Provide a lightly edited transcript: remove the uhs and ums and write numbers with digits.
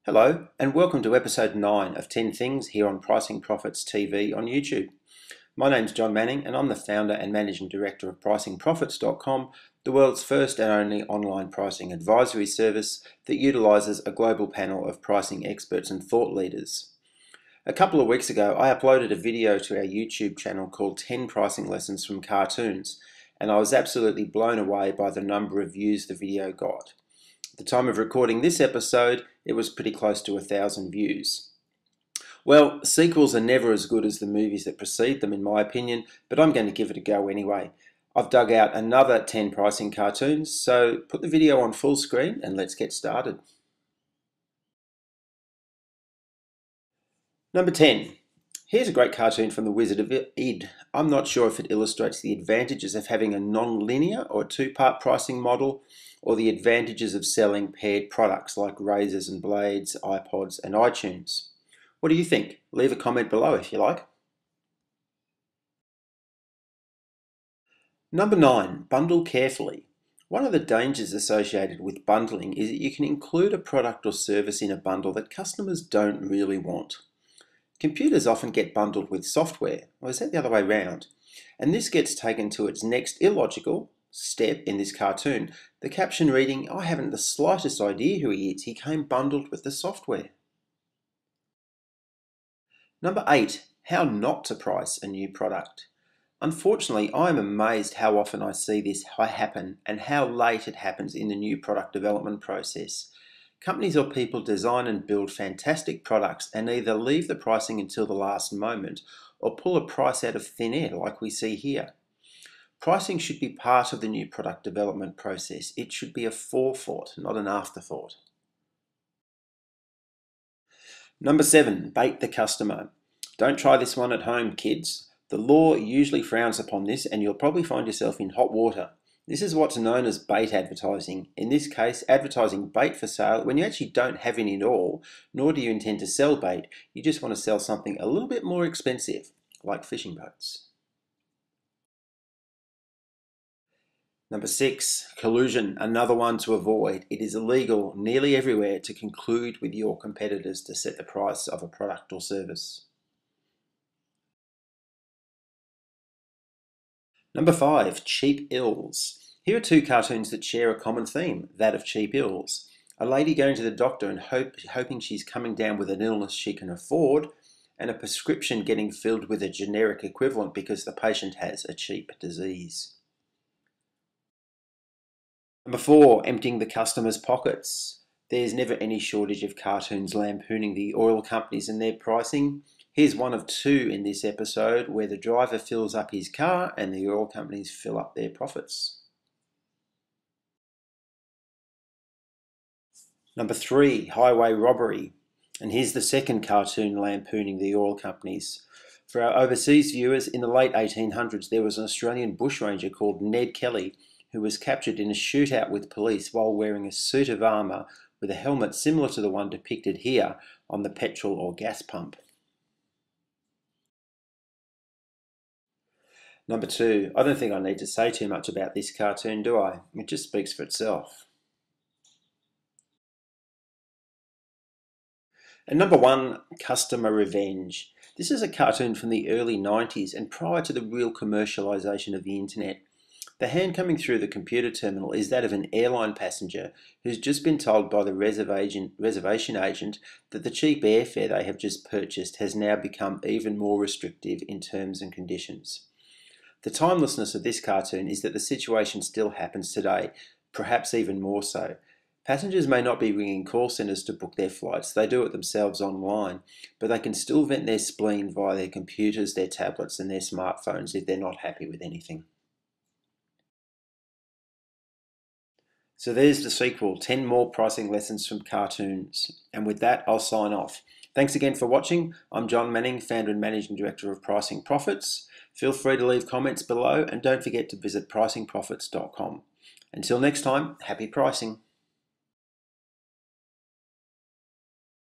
Hello, and welcome to episode 9 of 10 Things here on Pricing Profits TV on YouTube. My name's Jon Manning, and I'm the founder and managing director of PricingProphets.com, the world's first and only online pricing advisory service that utilises a global panel of pricing experts and thought leaders. A couple of weeks ago, I uploaded a video to our YouTube channel called 10 Pricing Lessons from Cartoons, and I was absolutely blown away by the number of views the video got. At the time of recording this episode, it was pretty close to 1,000 views. Well, sequels are never as good as the movies that precede them in my opinion, but I'm going to give it a go anyway. I've dug out another 10 pricing cartoons, so put the video on full screen and let's get started. Number 10. Here's a great cartoon from The Wizard of Id. I'm not sure if it illustrates the advantages of having a non-linear or two-part pricing model, or the advantages of selling paired products like razors and blades, iPods and iTunes. What do you think? Leave a comment below if you like. Number 9. Bundle carefully. One of the dangers associated with bundling is that you can include a product or service in a bundle that customers don't really want. Computers often get bundled with software, or is that the other way around? And this gets taken to its next illogical step in this cartoon. The caption reading, "I haven't the slightest idea who he is, he came bundled with the software." Number 8. How not to price a new product. Unfortunately, I am amazed how often I see this happen and how late it happens in the new product development process. Companies or people design and build fantastic products and either leave the pricing until the last moment or pull a price out of thin air like we see here. Pricing should be part of the new product development process. It should be a forethought, not an afterthought. Number 7, bait the customer. Don't try this one at home, kids. The law usually frowns upon this and you'll probably find yourself in hot water. This is what's known as bait advertising. In this case, advertising bait for sale when you actually don't have any at all, nor do you intend to sell bait. You just want to sell something a little bit more expensive, like fishing boats. Number 6, collusion, another one to avoid. It is illegal nearly everywhere to conclude with your competitors to set the price of a product or service. Number 5, cheap ills. Here are 2 cartoons that share a common theme, that of cheap ills. A lady going to the doctor and hoping she's coming down with an illness she can afford, and a prescription getting filled with a generic equivalent because the patient has a cheap disease. Number 4, emptying the customer's pockets. There's never any shortage of cartoons lampooning the oil companies and their pricing. Here's one of 2 in this episode where the driver fills up his car and the oil companies fill up their profits. Number 3, highway robbery. And here's the second cartoon lampooning the oil companies. For our overseas viewers, in the late 1800s there was an Australian bushranger called Ned Kelly who was captured in a shootout with police while wearing a suit of armour with a helmet similar to the one depicted here on the petrol or gas pump. Number 2, I don't think I need to say too much about this cartoon, do I? It just speaks for itself. And number 1, customer revenge. This is a cartoon from the early 90s and prior to the real commercialisation of the internet. The hand coming through the computer terminal is that of an airline passenger who's just been told by the reservation agent that the cheap airfare they have just purchased has now become even more restrictive in terms and conditions. The timelessness of this cartoon is that the situation still happens today, perhaps even more so. Passengers may not be ringing call centres to book their flights, they do it themselves online, but they can still vent their spleen via their computers, their tablets and their smartphones if they're not happy with anything. So there's the sequel, 10 more pricing lessons from cartoons. And with that, I'll sign off. Thanks again for watching. I'm Jon Manning, founder and managing director of Pricing Profits. Feel free to leave comments below and don't forget to visit PricingProphets.com. Until next time, happy pricing.